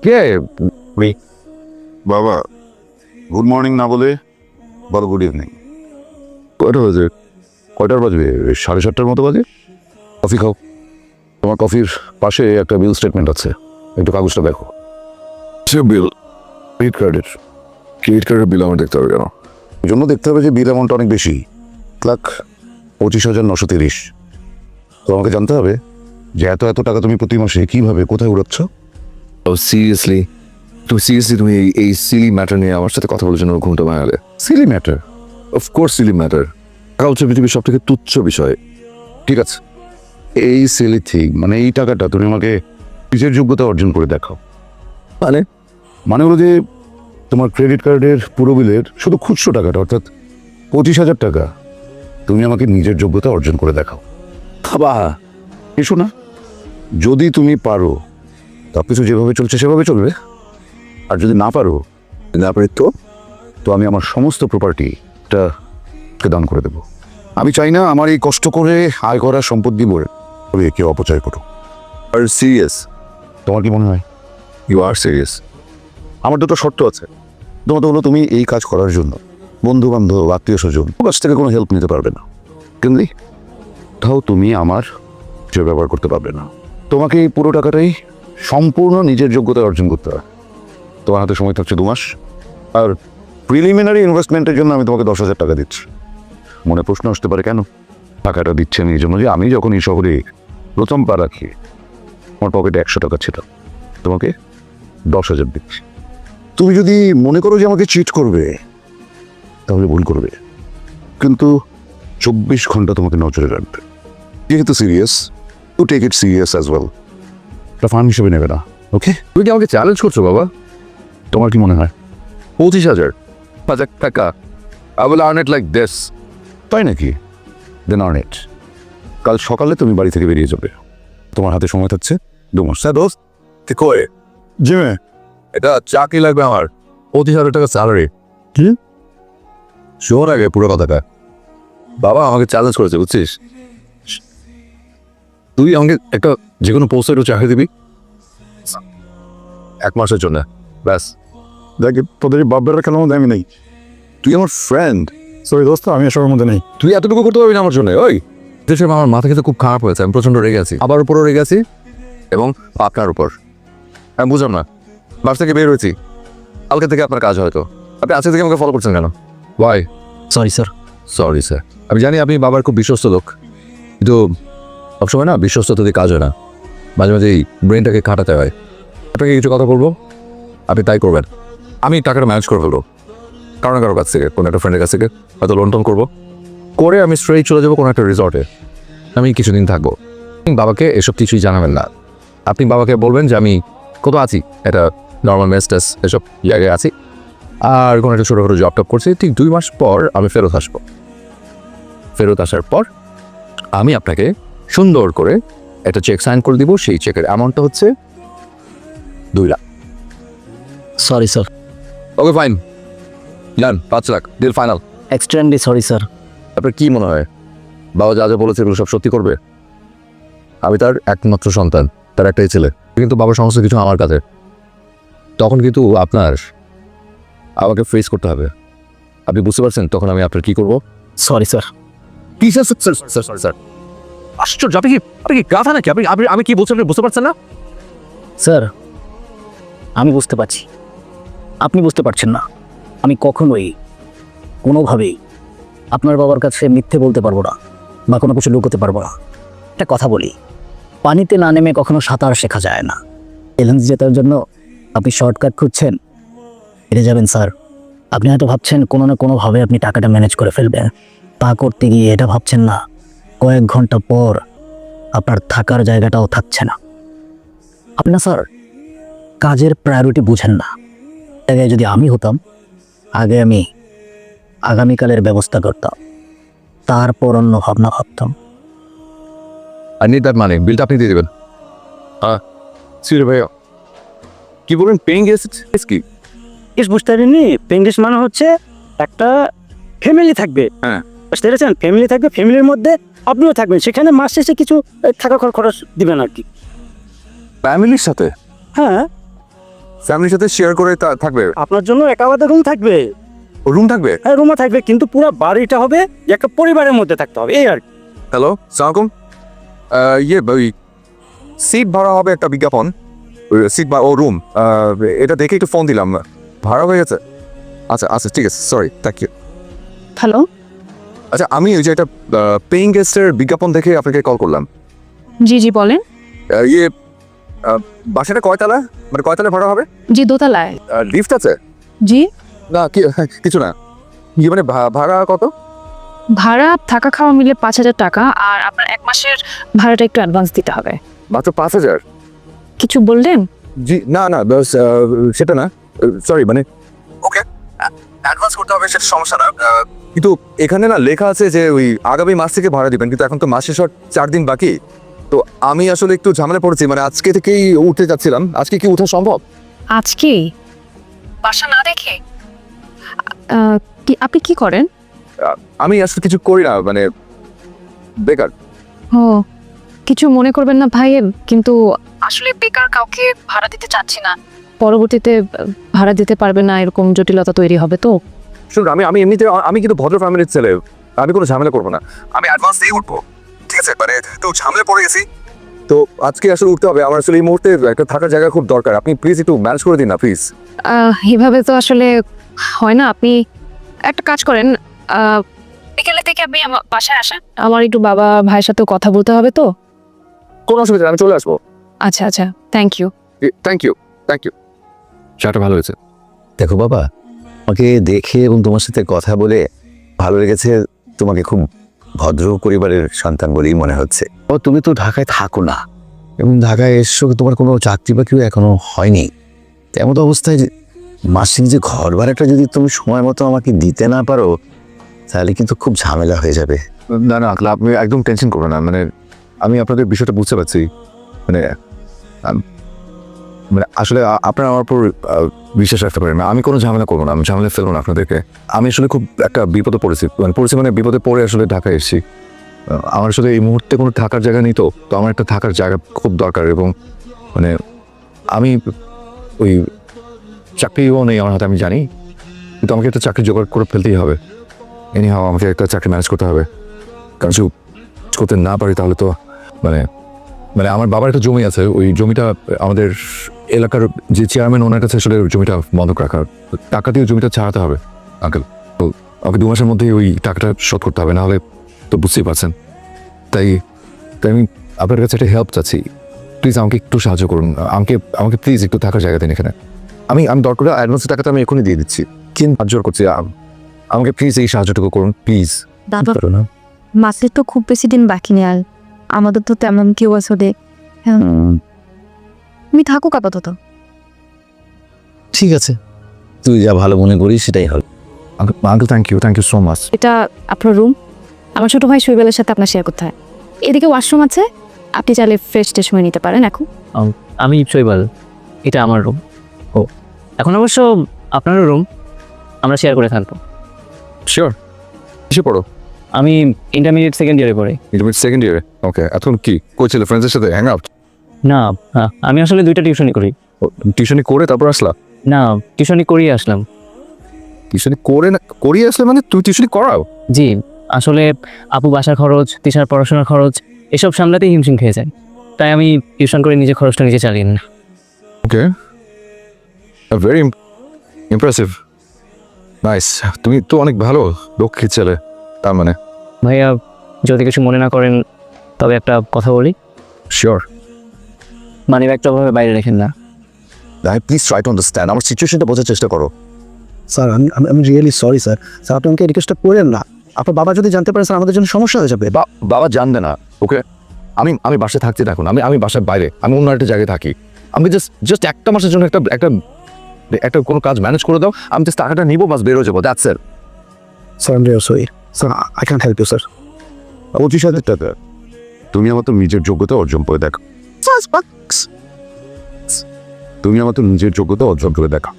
কে? বাবা good morning না বলে বলো গুড ইভিনিং। কয়টা বাজে? কয়টার বাজবে? 7:30টার মতো বাজে। কফি খাও। তোমার কফির পাশে একটা বিল স্টেটমেন্ট আছে, একটু কাগজটা দেখো। সে বিল ক্রেডিট কার্ডের। ক্রেডিট কার্ডের বিল আমার দেখতে হবে কেন? এই জন্য দেখতে হবে যে বিল অ্যামাউন্ট অনেক বেশি, 1,25,930। তো আমাকে জানতে হবে যে এত এত টাকা তুমি প্রতি মাসে কিভাবে কোথায় উড়াচ্ছ। সিরিয়াসলি তুমি এই সিলি ম্যাটার নিয়ে আমার সাথে কথা বলার জন্য ঘুমটা ভাঙালে? Silly matter? Of course silly matter. টাকা হচ্ছে পৃথিবীর সব থেকে তুচ্ছ বিষয়। ঠিক আছে, এই সিলি থিং মানে এই টাকাটা তুমি আমাকে নিজের যোগ্যতা অর্জন করে দেখাও। মানে হলো যে তোমার ক্রেডিট কার্ডের পুরো বিলের শুধু খুচরো টাকাটা অর্থাৎ 25,000 টাকা তুমি আমাকে নিজের যোগ্যতা অর্জন করে দেখাও। বাবা এসো না, যদি তুমি পারো সব কিছু যেভাবে চলছে সেভাবে চলবে, আর যদি না পারো না পারি তো তো আমি আমার সমস্ত প্রপার্টিটা দান করে দেবো। আমি চাই না আমার এই কষ্ট করে আয় করা সম্পত্তি বলে কেউ অপচয় করো। আর সিরিয়াস? তোমার কি মনে হয়? You are serious? আমার দুটো শর্ত আছে। তোমার তো হলো তুমি এই কাজ করার জন্য বন্ধু বান্ধব আত্মীয় স্বজন কাছ থেকে কোনো হেল্প নিতে পারবে না, কিন্তু তাও তুমি আমার যে ব্যবহার করতে পারবে না। তোমাকে এই পুরো টাকাটাই সম্পূর্ণ নিজের যোগ্যতায় অর্জন করতে হবে। তোমার হাতে সময় থাকছে 2 মাস, আর প্রিলিমিনারি ইনভেস্টমেন্টের জন্য আমি তোমাকে 10,000 টাকা দিচ্ছি। মনে প্রশ্ন আসতে পারে কেন টাকাটা দিচ্ছে আমি? এই জন্য যে আমি যখন এই শহরে প্রথম পা রাখি আমার পকেটে 100 টাকা ছিল, তোমাকে 10,000 দিচ্ছি। তুমি যদি মনে করো যে আমাকে চিট করবে তাহলে ভুল করবে, কিন্তু 24 ঘন্টা তোমাকে নজরে রাখবে। যেহেতু serious, to take it serious as well. এটা ফান হিসেবে নেবে না, ওকে? তুমি কি আমাকে চ্যালেঞ্জ করছো বাবা? তোমার কি মনে হয়? 25,000 টাকা I will earn it like this. তাই নাকি? দেন অন ইট। কাল সকালে তুমি বাড়ি থেকে বেরিয়ে যাবে, তোমার হাতে সময় থাকছে 2 মাস। দোস্ত তুই কই? জিমে। এটা চাকরি লাগবে আমার, 25,000 টাকা স্যালারি। কি? শোন আগে পুরো কথাটা। বাবা আমাকে চ্যালেঞ্জ করেছে বুঝছিস? তুই আমাকে একটা যে কোনো পোস্টে একটু চাকরি দিবি 1 মাসের জন্য, ব্যাস। দেখ তোদের বাপের খেলার মধ্যে আমি নেই। তুই আমার ফ্রেন্ড। সরি দোস্ত, আমি এসবের মধ্যে নেই। তুই এতটুকু করতে পারবি না আমার জন্য? ওই দেশে আমার মাথা খেতে খুব খারাপ হয়েছে, আমি প্রচন্ড রেগে আছি, আবার উপরও রেগে আছি এবং আপনার উপর। আমি বুঝলাম না, বাস থেকে বের হয়েছি, কালকে থেকে আপনার কাজ হয়তো, আপনি আজকে থেকে আমাকে ফলো করছেন কেন? Why? Sorry sir. Sorry sir. আমি জানি আপনি বাবার খুব বিশ্বস্ত লোক, কিন্তু সবসময় না বিশ্বস্ততা দিয়ে কাজ হয় না, মাঝে মাঝে এই ব্রেনটাকে খাটাতে হয়। আপনাকে কিছু কথা বলবো, আপনি তাই করবেন। আমি টাকাটা ম্যানেজ করে ফেলবো কারো কাছ থেকে, কোনো একটা ফ্রেন্ডের কাছ থেকে হয়তো লোন টোন করবো, করে আমি স্ট্রেট চলে যাবো কোনো একটা রিসর্টে। আমি কিছুদিন থাকবো। বাবাকে এসব কিছুই জানাবেন না। আপনি বাবাকে বলবেন যে আমি কোথাও আছি, এটা নর্মাল মেস্টাস এসব জায়গায় আছি, আর কোনো একটা ছোটোখাটো জব টপ করছি। ঠিক 2 মাস পর আমি ফেরত আসবো। ফেরত আসার পর আমি আপনাকে সুন্দর করে একটা চেক সাইন করে দিব। সেই চেকের অ্যামাউন্টটা হচ্ছে 2 lakh. Sorry sir. Okay fine, done, 5 lakh deal final. Extremely sorry sir. আপনার কি মনে হয় বাবা যা যা বলেছে এগুলো সব সত্যি করবে? আমি তার একমাত্র সন্তান, তার একটাই ছেলে, কিন্তু বাবার সমস্ত কিছু আমার কাছে। তখন কিন্তু আপনার আমাকে ফেস করতে হবে, আপনি বুঝতে পারছেন? তখন আমি আপনার কি করবো? Sorry sir. কি স্যার? Sorry sir. আশ্চর্য, আপনি কি গাধা নাকি? আমি কি বলছেন বুঝতে পারছেন না? স্যার আমি বুঝতে পারছি, আপনি বুঝতে পারছেন না। আমি কখনোই কোনোভাবেই আপনার বাবার কাছে মিথ্যে বলতে পারবো না বা কোনো কিছু লুকোতে পারবো না। একটা কথা বলি, পানিতে না নেমে কখনো সাঁতার শেখা যায় না। চ্যালেঞ্জ জেতার জন্য আপনি শর্টকাট খুঁজছেন, হেরে যাবেন স্যার। আপনি হয়তো ভাবছেন কোনো না কোনোভাবে আপনি টাকাটা ম্যানেজ করে ফেলবেন, তা করতে গিয়ে এটা ভাবছেন না কয়েক ঘন্টা পর আপনার থাকার জায়গাটাও থাকছে না। আপনি না স্যার কাজের প্রায়োরিটি বুঝেন না। আগে যদি আমি হতাম, আগে আমি আগামীকালের ব্যবস্থা করতাম, তারপর অন্য ভাবনা ভাবতাম। I need that money. বিলটা আপনি দিয়ে দেবেন। হ্যাঁ সিরে ভাইয়া, কি বলবেন? পেইং গেস্ট কি? গেস্ট বুঝতে পারিনি? পেইং গেস্ট মানে হচ্ছে একটা ফ্যামিলি থাকবে। হ্যাঁ বুঝতে পেরেছেন? ফ্যামিলি থাকবে, ফ্যামিলির মধ্যে আপনিও থাকবেন, সেখানে মাস শেষে কিছু থাকা খরচ দিবেন আর কি। ফ্যামিলির সাথে? হ্যাঁ। ফ্যামিলির সাথে শেয়ার করে থাকবে? আপনার জন্য এক আলাদা রুম থাকবে। রুম থাকবে? হ্যাঁ, রুমও থাকবে, কিন্তু পুরো বাড়িটা হবে একটা পরিবারের মধ্যে থাকতে হবে, এই আর কি। হ্যালো, সালামালাইকুম। ওই সিট ভাড়া হবে একটা বিজ্ঞাপন, সিট বা ও রুম, এটা দেখে একটু ফোন দিলাম, ভাড়া হয়ে গেছে? আচ্ছা আচ্ছা, ঠিক আছে, সরি, থ্যাংক ইউ। হ্যালো, আচ্ছা, আমি ওই যে একটা পেইং গেস্টের বিজ্ঞাপন দেখে আপনাকে কল করলাম। জি জি বলেন। বাসাটা কয়তলা, মানে কয়তলা ভাড়া হবে? জি দোতলায়। লিফট আছে? জি, না কিছু না, মানে ভাড়া কত? ভাড়া থাকা খাওয়া মিলে 5,000 টাকা, আর আপনার 1 মাসের ভাড়াটা একটু অ্যাডভান্স দিতে হবে। মাত্র 5,000? কিছু বললেন? জি না না, সেটা না, সরি, মানে ওকে অ্যাডভান্স করতে হবে, সেটা সমস্যা না, কিন্তু এখানে না লেখা আছে যে ওই আগামী মাস থেকে ভাড়া দিবেন, কিন্তু এখন তো মাস শেষ হওয়ার 4 দিন বাকি। তো আমি আসলে একটু ঝামেলা পড়েছি, মানে আজকে থেকেই উঠতে যাচ্ছিলাম। আজকে কি উঠা সম্ভব? আজকে বাসা না দেখে? আপনি কি করেন? আমি আসলে কিছু করি না, মানে বেকার। ও, কিছু মনে করবেন না ভাই, কিন্তু আসলে বেকার কাউকে ভাড়া দিতে চাচ্ছি না, পরবর্তীতে ভাড়া দিতে পারবে না এরকম জটিলতা তৈরি হবে। তো শুনুন, আমি এমনিতে আমি কিন্তু ভদ্র ফ্যামিলির ছেলে, আমি কোনো ঝামেলা করবো না, আমি অ্যাডভান্স দিয়ে উঠবো, ঠিক আছে? মানে তো ঝামেলা পড়ে গেছি, তো আজকে আসলে উঠতে হবে আমার, আসলে এই মুহূর্তে একটা থাকার জায়গা খুব দরকার, আপনি প্লিজ একটু ম্যানেজ করে দিন না প্লিজ। এভাবে তো আসলে হয় না। আপনি একটা কাজ করেন, বিকেলে থেকে আপনি আমার বাসায় আসেন, আমার একটু বাবা ভাইয়ের সাথেও কথা বলতে হবে। তো কোনো অসুবিধা নেই, আমি চলে আসবো। আচ্ছা আচ্ছা, thank you. Thank you, thank you. চাটা ভালো হয়েছে। দেখো বাবা, আমাকে দেখে এবং তোমার সাথে কথা বলে ভালো লেগেছে। তোমাকে খুব ভদ্র পরিবারের সন্তান বলেই মনে হচ্ছে। ও, তুমি তো ঢাকায় থাকো না, এবং ঢাকায় এসো, তোমার কোনো চাকরি বাকরিও এখনো হয়নি। তেমন অবস্থায় মাসিক যে ঘর ভাড়াটা যদি তুমি সময় মতো আমাকে দিতে না পারো, তাহলে কিন্তু খুব ঝামেলা হয়ে যাবে। না না, আপনি একদম টেনশন করবেন না, মানে আমি আপনাদের বিষয়টা বুঝতে পারছি, মানে মানে আসলে আপনারা আমার উপর বিশ্বাস রাখতে পারেন না, আমি কোনো ঝামেলা করবো না, আমি ঝামেলা ফেলবো না আপনাদেরকে। আমি আসলে খুব একটা বিপদে পড়েছি, মানে বিপদে পড়ে আসলে ঢাকায় এসেছি। আমার আসলে এই মুহূর্তে কোনো থাকার জায়গা নেই, তো আমার একটা থাকার জায়গা খুব দরকার, এবং মানে আমি ওই চাকরিও নেই আমার হাতে, আমি জানি, কিন্তু আমাকে একটা চাকরি জোগাড় করে ফেলতেই হবে। এনিহাও আমাকে একটা চাকরি ম্যানেজ করতে হবে, কারণ যদি করতে না পারি তাহলে তো মানে মানে আমার বাবার একটা জমি আছে, ওই জমিটা আমাদের এলাকার যে চেয়ারম্যান, ওনার কাছে আসলে জমিটা বন্ধক রাখার টাকা দিয়ে জমিটা ছাড়াতে হবে আঙ্কেল। তো আমাকে 2 মাসের মধ্যেই ওই টাকাটা শোধ করতে হবে, নাহলে তো বুঝতেই পারছেন। তাই তাই আমি আপনার কাছে একটা হেল্প চাচ্ছি, প্লিজ আমাকে একটু সাহায্য করুন, আমাকে প্লিজ একটু থাকার জায়গা দিন এখানে। আমি দরকার অ্যাডভান্সের টাকাটা আমি এখনই দিয়ে দিচ্ছি, কিন্তু সাহায্য করছি, আমাকে প্লিজ এই সাহায্যটুকু করুন প্লিজ। দাদা, মাসের তো খুব বেশি দিন বাকি নেই, আর আমাদের তো তেমন কেউ আসলে। হ্যাঁ, তুমি থাকুক আপাতত। ঠিক আছে, তুই যা ভালো মনে করিস সেটাই হবে। Uncle thank you so much. এটা আপনার রুম, আমার ছোট ভাই শৈবালের সাথে আপনার শেয়ার করতে হয়। এদিকে ওয়াশরুম আছে, আপনি চাইলে ফ্রেশ ট্রেশ হয়ে নিতে পারেন। এখন আমি শৈবাল, এটা আমার রুম। ও, এখন অবশ্য আপনারও রুম, আমরা শেয়ার করে থাকবো। শিওর। কিসে পড়ো? আমি ইন্টারমিডিয়েট সেকেন্ড ইয়ারে পড়ি। ইন্টারমিডিয়েট সেকেন্ড ইয়ারে? ওকে, এখন কি করছিলে, ফ্রেন্ডসের সাথে হ্যাং আউট? না, আমি আসলে 2টা টিউশনি করি। টিউশনি করে তারপর আসলা? না, টিউশনি করিয়ে আসলাম। টিউশনি করে না করিয়ে আসলে, মানে তুই টিউশনি করাও? জি, আসলে আপু বাসার খরচ, তিশার পড়াশোনার খরচ এসব সামলাতেই হিমশিম খেয়ে যায়, তাই আমি টিউশন করে নিজে খরচটা নিজে চালিয়ে নিই। ওকে, ভেরি ইমপ্রেসিভ, নাইস। তুমি তো অনেক ভালো লক্ষ্মী ছেলে তার মানে। ভাইয়া, যদি কিছু মনে না করেন তবে একটা কথা বলি। শিওর। মানি ব্যাগটা ভাবে বাইরে রেখেন না। প্লিজ ট্রাই টু আন্ডারস্ট্যান্ড, আমার সিচুয়েশনটা বোঝার চেষ্টা করো। স্যার, আমি রিয়েলি সরি স্যার। স্যার, আপনি আমাকে রিকোয়েস্টটা করেন না। আপনার বাবা যদি জানতে পারে স্যার, আমাদের জন্য সমস্যা হয়ে যাবে। বাবা জানবে না, ওকে? আমি বাসায় থাকতে থাকুন, আমি বাসার বাইরে, আমি অন্য একটা জায়গায় থাকি। আমি জাস্ট একটা মাসের জন্য একটা কোনো কাজ ম্যানেজ করে দাও, আমি জাস্ট টাকাটা নিবো, বাস বেরো যাবো, that's it. Sir, I am really sorry sir, I can't help you sir. 25,000 টাকা তুমি আমার তো নিজের যোগ্যতা অর্জন করে দেখো। তুমি আমার তো নিজের যোগ্যতা অর্জন করে দেখা।